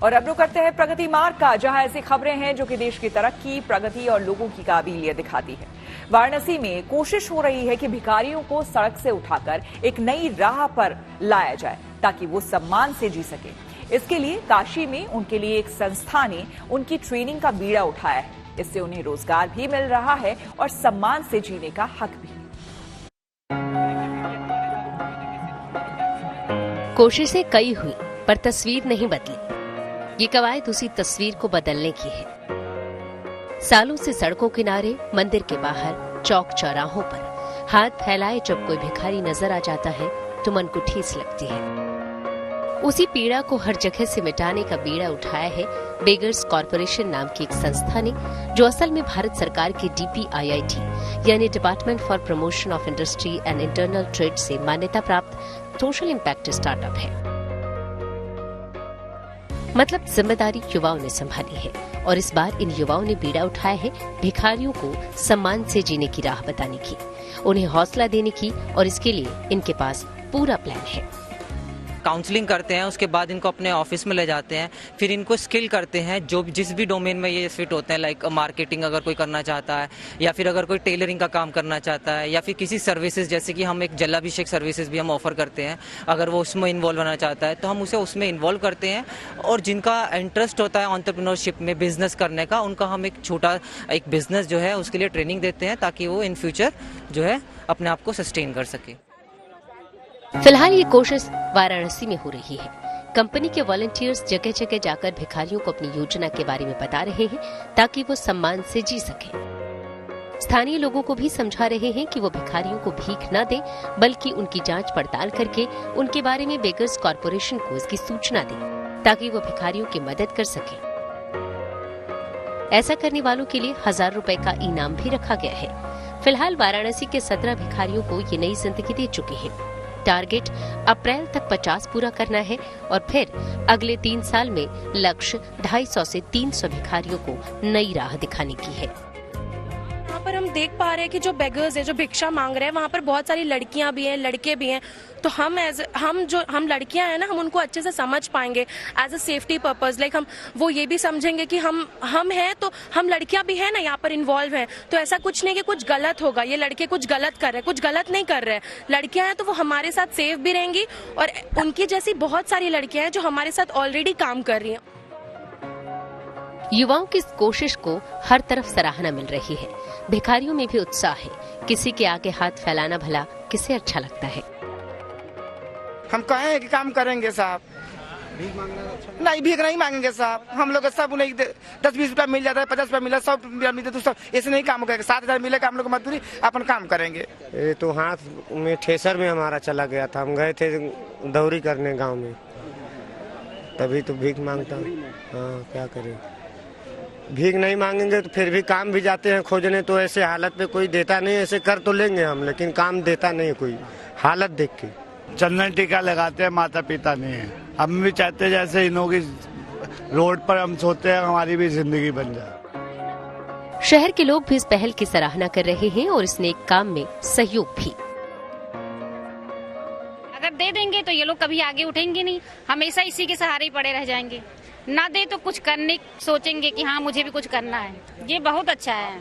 और अब रुक करते हैं प्रगति मार्ग का, जहां ऐसी खबरें हैं जो कि देश की तरक्की, प्रगति और लोगों की काबिलियत दिखाती है। वाराणसी में कोशिश हो रही है कि भिखारियों को सड़क से उठाकर एक नई राह पर लाया जाए ताकि वो सम्मान से जी सके। इसके लिए काशी में उनके लिए एक संस्था ने उनकी ट्रेनिंग का बीड़ा उठाया है। इससे उन्हें रोजगार भी मिल रहा है और सम्मान से जीने का हक भी। कोशिशें कई हुई पर तस्वीर नहीं बदली। ये कवायद उसी तस्वीर को बदलने की है। सालों से सड़कों किनारे, मंदिर के बाहर, चौक चौराहों पर हाथ फैलाए जब कोई भिखारी नजर आ जाता है तो मन को ठेस लगती है। उसी पीड़ा को हर जगह से मिटाने का बीड़ा उठाया है बेगर्स कॉरपोरेशन नाम की एक संस्था ने, जो असल में भारत सरकार के DPIIT यानी department for promotion of industry and internal trade से मान्यता प्राप्त सोशल इम्पैक्ट स्टार्टअप है। मतलब जिम्मेदारी युवाओं ने संभाली है और इस बार इन युवाओं ने बीड़ा उठाया है भिखारियों को सम्मान से जीने की राह बताने की, उन्हें हौसला देने की, और इसके लिए इनके पास पूरा प्लान है। काउंसलिंग करते हैं, उसके बाद इनको अपने ऑफिस में ले जाते हैं, फिर इनको स्किल करते हैं जो जिस भी डोमेन में ये फिट होते हैं, लाइक मार्केटिंग अगर कोई करना चाहता है, या फिर अगर कोई टेलरिंग का काम करना चाहता है, या फिर किसी सर्विसेज, जैसे कि हम एक जलाभिषेक सर्विसेज भी हम ऑफर करते हैं, अगर वो उसमें इन्वॉल्व होना चाहता है तो हम उसे उसमें इन्वॉल्व करते हैं। और जिनका इंटरेस्ट होता है एंटरप्रेन्योरशिप में, बिजनेस करने का, उनका हम एक छोटा एक बिजनेस जो है उसके लिए ट्रेनिंग देते हैं ताकि वो इन फ्यूचर जो है अपने आप को सस्टेन कर सके। फिलहाल ये कोशिश वाराणसी में हो रही है। कंपनी के वॉलंटियर्स जगह जगह जाकर भिखारियों को अपनी योजना के बारे में बता रहे हैं ताकि वो सम्मान से जी सकें। स्थानीय लोगों को भी समझा रहे हैं कि वो भिखारियों को भीख न दें, बल्कि उनकी जांच पड़ताल करके उनके बारे में बेगर्स कॉरपोरेशन को इसकी सूचना दें ताकि वो भिखारियों की मदद कर सकें। ऐसा करने वालों के लिए 1000 रुपए का इनाम भी रखा गया है। फिलहाल वाराणसी के 17 भिखारियों को ये नई जिंदगी दे चुके हैं। टारगेट अप्रैल तक 50 पूरा करना है और फिर अगले 3 साल में लक्ष्य 250 से 300 भिखारियों को नई राह दिखाने की है। यहाँ पर हम देख पा रहे हैं कि जो बेगर्स है, जो भिक्षा मांग रहे हैं, वहाँ पर बहुत सारी लड़कियां भी हैं, लड़के भी हैं। तो हम लड़कियां हैं ना, हम उनको अच्छे से समझ पाएंगे as a safety purpose. Like वो ये भी समझेंगे कि हम हैं तो हम लड़कियां भी हैं ना, यहाँ पर इन्वॉल्व हैं, तो ऐसा कुछ नहीं कि कुछ गलत होगा, ये लड़के कुछ गलत कर रहे हैं, कुछ गलत नहीं कर रहे हैं। लड़कियां हैं तो वो हमारे साथ सेफ भी रहेंगी और उनकी जैसी बहुत सारी लड़कियां हैं जो हमारे साथ ऑलरेडी काम कर रही हैं। युवाओं की इस कोशिश को हर तरफ सराहना मिल रही है। भिखारियों में भी उत्साह है। किसी के आगे हाथ फैलाना भला किसे अच्छा लगता है। हम कहे कि काम करेंगे साहब, नहीं भीख नहीं मांगेंगे साहब। हम लोग सब उन्हें 10-20 रुपया मिल जाता है, 50 रुपया मिला, 100 रुपया मिलता है, तो सब ऐसे नहीं काम करेंगे। 7000 मिलेगा, हम लोग मजदूरी अपन काम करेंगे। ये तो हाथ में ठेसर में हमारा चला गया था। हम गए थे दौरी करने गांव में, तभी तो भीख मांगता हूँ। हाँ, क्या करें, भीख नहीं मांगेंगे तो फिर भी काम भी जाते हैं खोजने, तो ऐसे हालत पे कोई देता नहीं। ऐसे कर तो लेंगे हम, लेकिन काम देता नहीं कोई, हालत देख के। चंदन टीका लगाते हैं, माता पिता नहीं है। हम भी चाहते हैं जैसे इन्हों की रोड पर हम सोते हैं, हमारी भी जिंदगी बन जाए। शहर के लोग भी इस पहल की सराहना कर रहे हैं और इस नेक काम में सहयोग भी। अगर दे देंगे तो ये लोग कभी आगे उठेंगे नहीं, हमेशा इसी के सहारे ही पड़े रह जाएंगे। ना दे तो कुछ करने सोचेंगे कि हाँ मुझे भी कुछ करना है। ये बहुत अच्छा है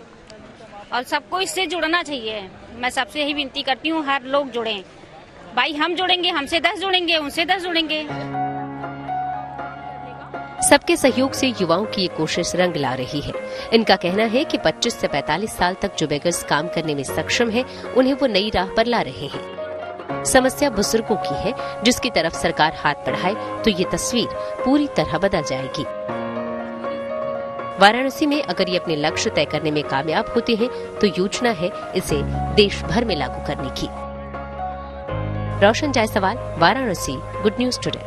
और सबको इससे जुड़ना चाहिए। मैं सबसे यही विनती करती हूँ, हर लोग जुड़ें। भाई हम जुड़ेंगे, हमसे 10 जुड़ेंगे, उनसे 10 जुड़ेंगे। सबके सहयोग से युवाओं की ये कोशिश रंग ला रही है। इनका कहना है कि 25 से 45 साल तक जो बेगर्स काम करने में सक्षम हैं, उन्हें वो नई राह पर ला रहे हैं। समस्या बुजुर्गों की है, जिसकी तरफ सरकार हाथ बढ़ाए तो ये तस्वीर पूरी तरह बदल जाएगी। वाराणसी में अगर ये अपने लक्ष्य तय करने में कामयाब होते हैं तो योजना है इसे देश भर में लागू करने की। Roshan Jaiswal, Varanasi, good news today.